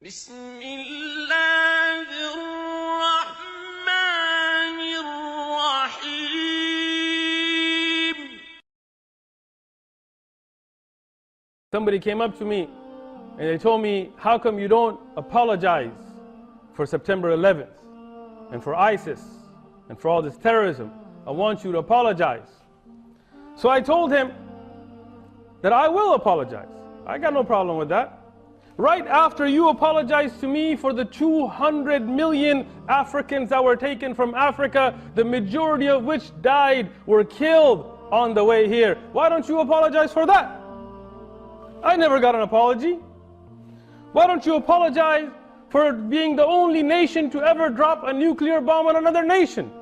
بسم الله الرحمن الرحيم. Somebody came up to me and they told me, how come you don't apologize for September 11th and for ISIS and for all this terrorism? I want you to apologize. So I told him that I will apologize. I got no problem with that. Right after you apologized to me for the 200 million Africans that were taken from Africa, the majority of which died, were killed on the way here. Why don't you apologize for that? I never got an apology. Why don't you apologize for being the only nation to ever drop a nuclear bomb on another nation?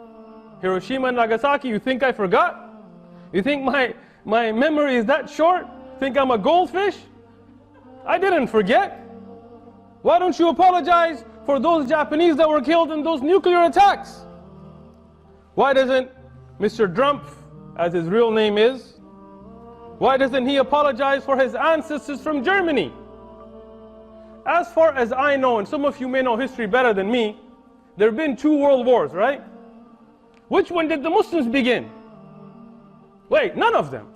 Hiroshima and Nagasaki, you think I forgot? You think my memory is that short? Think I'm a goldfish? I didn't forget. Why don't you apologize for those Japanese that were killed in those nuclear attacks? Why doesn't Mr. Trump, as his real name is, why doesn't he apologize for his ancestors from Germany? As far as I know, and some of you may know history better than me, there have been 2 world wars, right? Which one did the Muslims begin? Wait, none of them.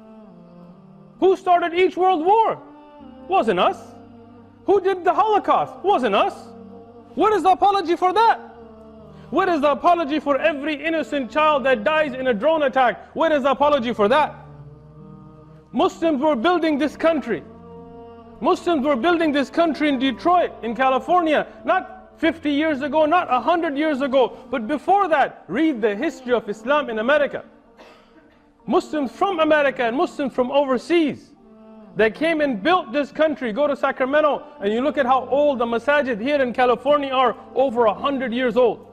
Who started each world war? Wasn't us. Who did the Holocaust? Wasn't us. What is the apology for that? What is the apology for every innocent child that dies in a drone attack? What is the apology for that? Muslims were building this country. Muslims were building this country in Detroit, in California, not 50 years ago, not 100 years ago, but before that. Read the history of Islam in America. Muslims from America and Muslims from overseas, they came and built this country. Go to Sacramento and you look at how old the masajid here in California are, over 100 years old.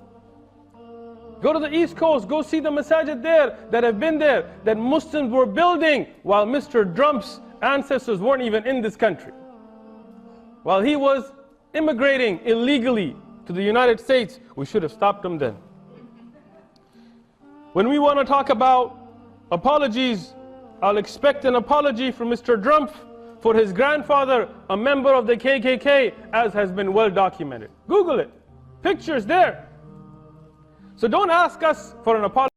Go to the East Coast, go see the masajid there that have been there, that Muslims were building while Mr. Trump's ancestors weren't even in this country. While he was immigrating illegally to the United States, we should have stopped him then. When we want to talk about apologies, I'll expect an apology from Mr. Trump for his grandfather, a member of the KKK, as has been well documented. Google it. Pictures there. So don't ask us for an apology.